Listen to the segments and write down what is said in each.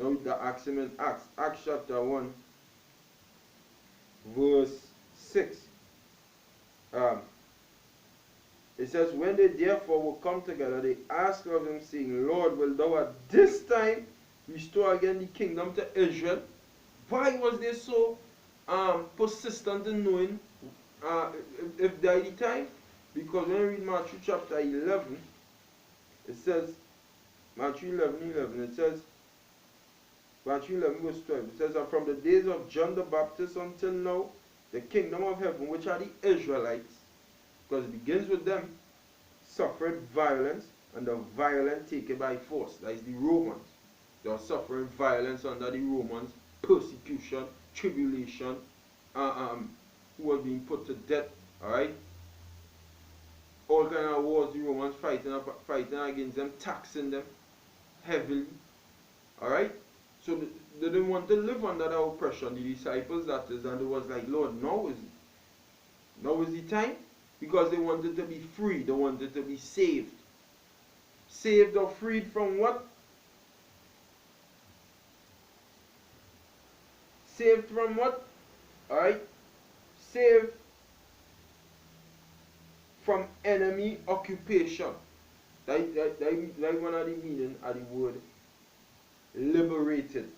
Now the ask him in Acts chapter 1, verse 6. It says, when they therefore were come together, they asked of him, saying, Lord, will thou at this time restore again the kingdom to Israel? Why was they so persistent in knowing if they the time? Because when we read Matthew chapter 11, it says, Matthew 11, it says, Matthew 11 verse 12, it says, and from the days of John the Baptist until now, the kingdom of heaven, which are the Israelites, because it begins with them, suffered violence, and the violent take it by force. That is the Romans. They are suffering violence under the Romans, persecution, tribulation, who were being put to death, alright? All kind of wars the Romans fighting against them, taxing them heavily, alright? So they didn't want to live under that oppression, the disciples that is, and it was like, Lord, now is the time, because they wanted to be free, they wanted to be saved. Saved or freed from what? Saved from what? Alright? Saved from enemy occupation. That one of the meaning of the word liberated.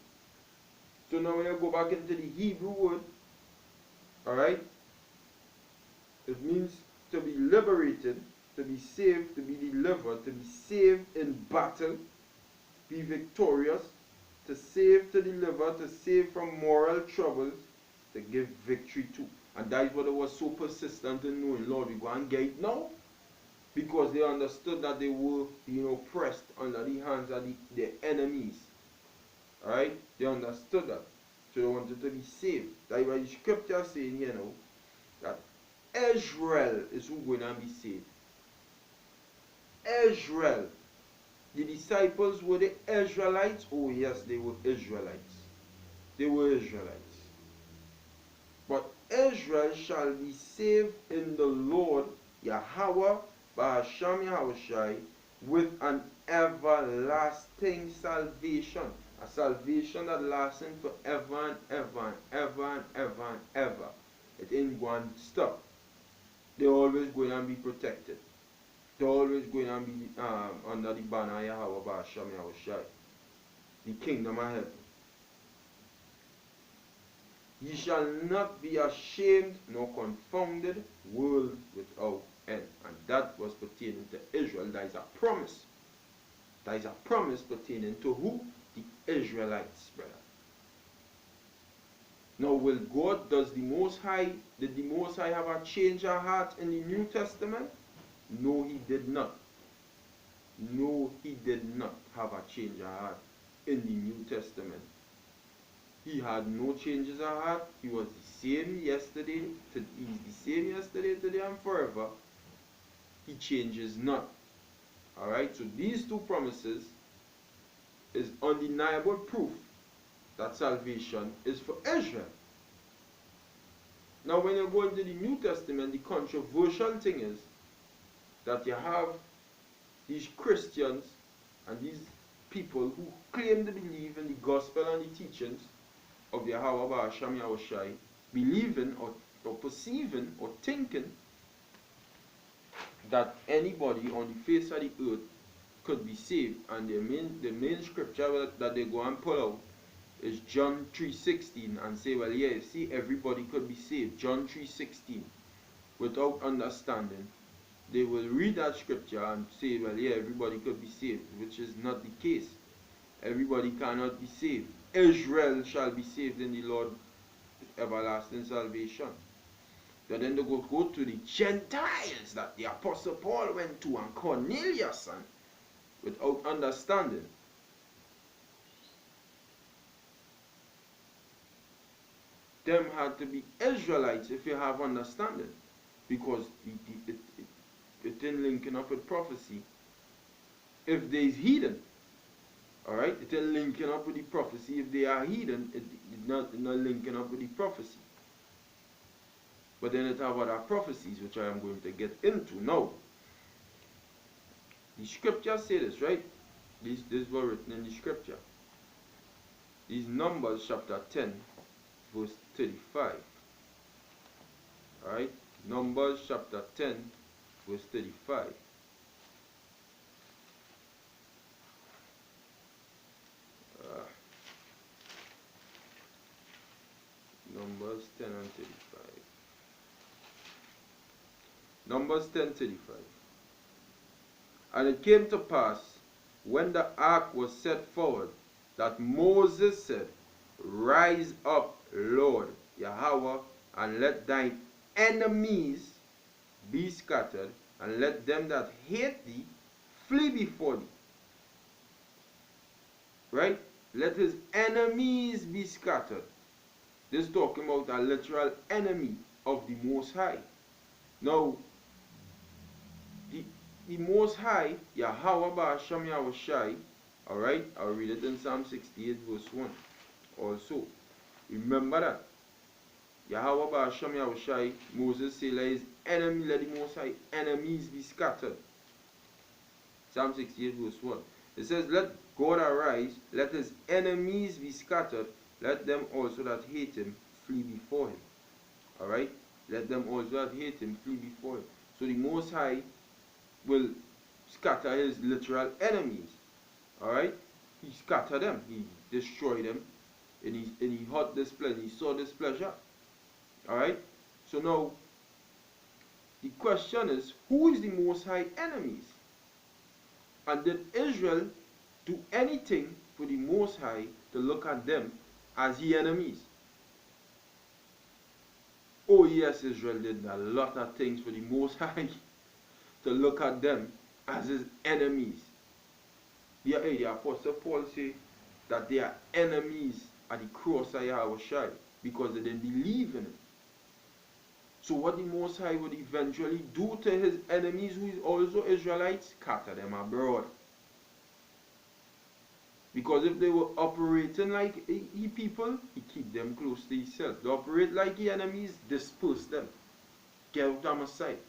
So now when you go back into the Hebrew word, alright, it means to be liberated, to be saved, to be delivered, to be saved in battle, be victorious, to save, to deliver, to save from moral troubles, to give victory to. And that is what it was so persistent in knowing, Lord, we go and get it now. Because they understood that they were being oppressed under the hands of their enemies. Alright? They understood that. So they wanted to be saved. That is why the scripture is saying, you know, that Israel is who going to be saved. Israel. The disciples were the Israelites. Oh yes, they were Israelites. They were Israelites. But Israel shall be saved in the Lord Yahweh Ba'asham Yahushai with an everlasting salvation. A salvation that lasts forever and ever and ever and ever and ever. It ain't going to stop. They're always going to be protected. They're always going to be under the banner of Yahweh Ba'asham Yahushai, the kingdom of heaven. Ye shall not be ashamed nor confounded, world without end. And that was pertaining to Israel. That is a promise. That is a promise pertaining to who? The Israelites, brother. Now, did the Most High have a change of heart in the New Testament? No, he did not. No, he did not have a change of heart in the New Testament. He had no changes of heart. He was the same yesterday. He's the same yesterday, today, and forever. He changes not. Alright, so these two promises is undeniable proof that salvation is for Israel. Now, when you go into the New Testament, the controversial thing is that you have these Christians and these people who claim to believe in the gospel and the teachings of Yahweh Ba'asham Yahushai, believing or perceiving or thinking that anybody on the face of the earth could be saved. And the main scripture that they go and pull out is John 3:16 and say, well, yeah, you see, everybody could be saved. John 3:16. Without understanding, they will read that scripture and say, well, yeah, everybody could be saved, which is not the case. Everybody cannot be saved. Israel shall be saved in the Lord with everlasting salvation. But then they go to the Gentiles that the Apostle Paul went to, and Cornelius, and without understanding. Them had to be Israelites if you have understanding, because it ain't linking up with prophecy. If there is heathen, alright, it ain't linking up with the prophecy. If they are heathen, it's not linking up with the prophecy. But then it have other prophecies which I am going to get into now. The scripture say this, right? This was written in the scripture. is Numbers chapter 10, verse 35. Alright? Numbers chapter 10, verse 35. Numbers 10 and 35. Numbers 10:35. And it came to pass, when the ark was set forward, that Moses said, Rise up, Lord Yahweh, and let thine enemies be scattered, and let them that hate thee flee before thee. Right? Let his enemies be scattered. This is talking about a literal enemy of the Most High. Now, the Most High, Yahweh Ba'asham Yahushai, alright, I'll read it in Psalm 68 verse 1 also. Remember that. Yahweh Ba'asham Yahushai, Moses said, let his enemy, let the Most High enemies be scattered. Psalm 68 verse 1. It says, let God arise, let his enemies be scattered, let them also that hate him flee before him. Alright? Let them also that hate him flee before him. So the Most High will scatter his literal enemies. Alright? He scattered them. He destroyed them. And he had displeasure. He saw displeasure. Alright? So now, the question is, who is the Most High enemies? And did Israel do anything for the Most High to look at them as his enemies? Oh yes, Israel did a lot of things for the Most High to look at them as his enemies. The Apostle Paul said that they are enemies at the cross of Yahushua because they didn't believe in him. So what the Most High would eventually do to his enemies, who is also Israelites, scatter them abroad. Because if they were operating like he people, he keep them close to himself. They operate like the enemies, disperse them. Get out of my sight.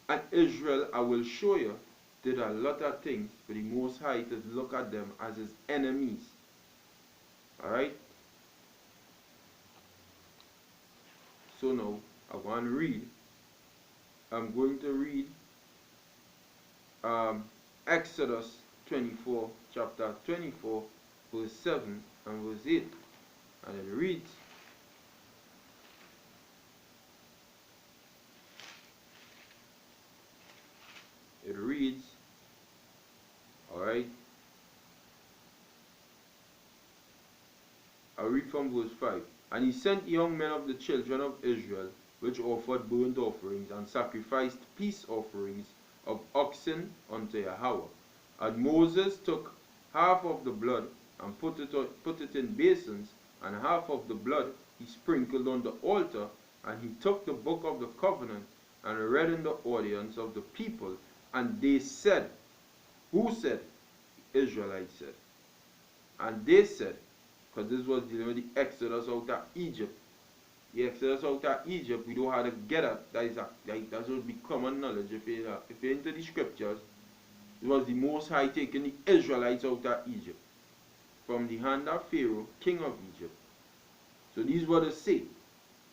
And Israel, I will show you, did a lot of things for the Most High to look at them as his enemies. Alright? So now, I want to read. I'm going to read Exodus 24, chapter 24, verse 7 and verse 8. And it reads, alright, I'll read from verse 5. And he sent young men of the children of Israel, which offered burnt offerings and sacrificed peace offerings of oxen unto Yahweh. And Moses took half of the blood and put it in basins, and half of the blood he sprinkled on the altar, and he took the book of the covenant and read in the audience of the people, and they said, who said? The Israelites said. And they said, because this was dealing with the Exodus out of Egypt. The Exodus out of Egypt, we don't have to get at. That would be common knowledge. If you're into the scriptures, it was the Most High taking the Israelites out of Egypt from the hand of Pharaoh, king of Egypt. So these were the say.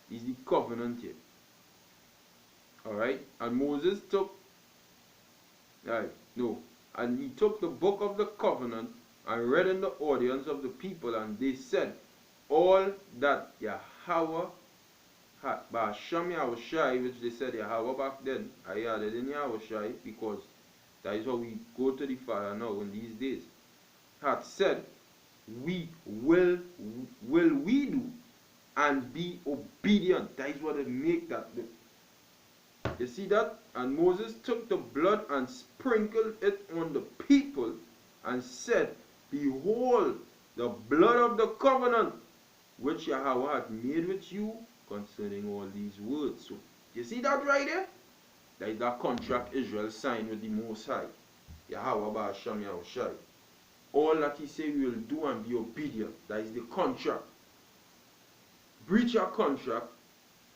This is the covenant here. Alright? And Moses took, and he took the book of the covenant and read in the audience of the people, and they said, all that Yahweh had, Ba'asham Yahushai, which they said Yahweh back then, I added in Yahushai, because that is how we go to the Father now in these days, had said, we will we do and be obedient. That is what it make that. You see that? And Moses took the blood and sprinkled it on the people and said, behold, the blood of the covenant which Yahweh hath made with you concerning all these words. So, you see that right there? That is that contract Israel signed with the Most High. Yahweh Ba'asham Yahushai. All that he said we will do and be obedient. That is the contract. Breach your contract,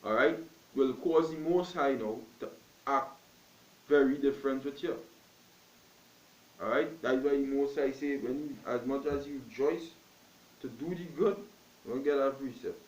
alright, will cause the Most High now to act very different with you. Alright? That's why Most High say, when you, as much as you rejoice to do the good, you don't get that precept.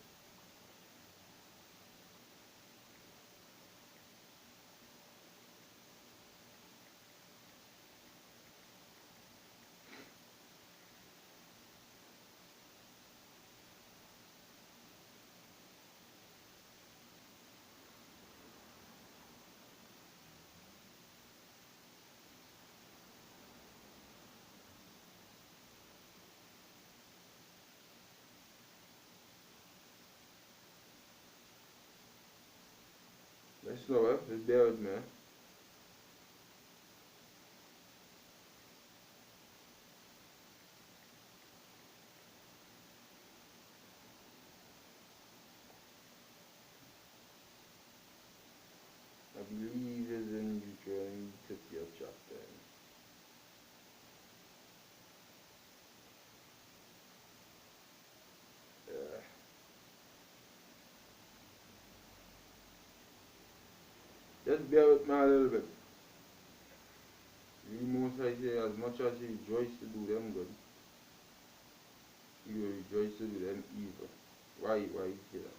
Let's know it. Just bear with me. I believe is in Deuteronomy 30th chapter. Yeah. Just bear with me a little bit. The Most High say, as much as you rejoice to do them good, you will rejoice to do them evil. Why you say that?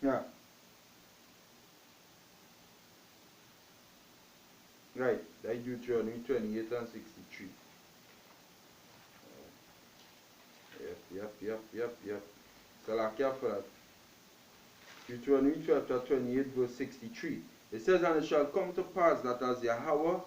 Yeah. Right. That Deuteronomy 28 and 63. Yep. So like careful that. Deuteronomy chapter 28 verse 63. It says, and it shall come to pass that as Yahweh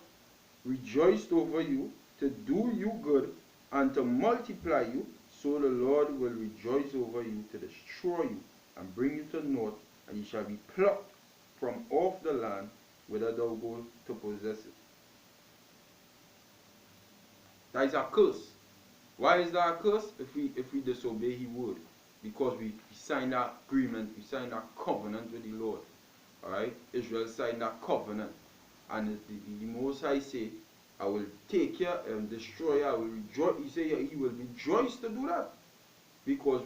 rejoiced over you to do you good and to multiply you, so the Lord will rejoice over you to destroy you and bring you to naught, and you shall be plucked from off the land whither thou go to possess it. That is a curse. Why is that a curse? If we disobey His word, because we signed that agreement, we signed that covenant with the Lord. Alright? Israel signed that covenant. And the Most High say, I will take you and destroy you. I will rejoice. He say He will rejoice to do that. Because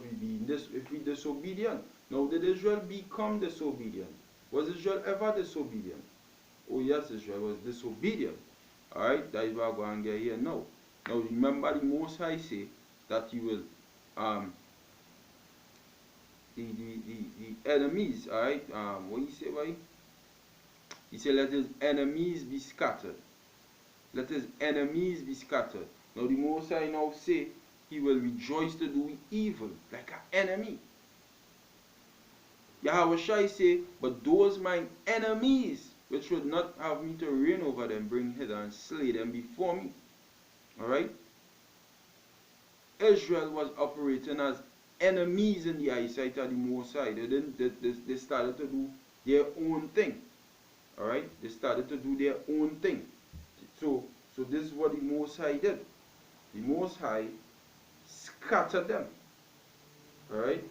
if we disobedient. Now did Israel become disobedient? Was Israel ever disobedient? Oh yes, Israel was disobedient. Alright, that is what I'm going to get here now. Now remember the Most High say that He will the enemies, alright, what He say, right? He said, let His enemies be scattered. Let His enemies be scattered. Now the Most High now say He will rejoice to do evil like an enemy. Yahweh Shai say, but those mine enemies which would not have me to reign over them, bring hither and slay them before me. Alright? Israel was operating as enemies in the eyesight of the Most High. They started to do their own thing. Alright? They started to do their own thing. So this is what the Most High did. The Most High scattered them. Alright?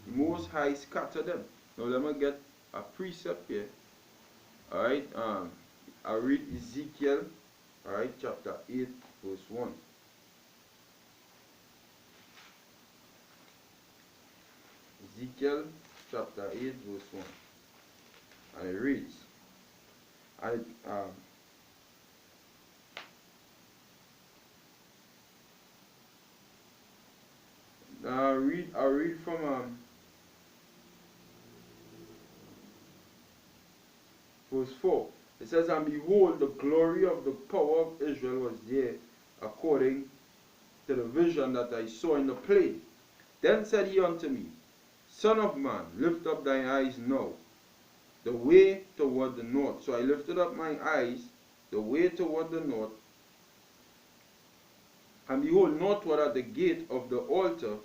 The Most High scattered them. Now let me get a precept here. Alright? I read Ezekiel, alright, chapter 8, verse 1. Ezekiel chapter 8, verse 1. And it reads, I'll read from verse 4. It says, and behold, the glory of the power of Israel was there, according to the vision that I saw in the plain. Then said he unto me, Son of man, lift up thine eyes now, the way toward the north. So I lifted up my eyes, the way toward the north, And behold, northward at the gate of the altar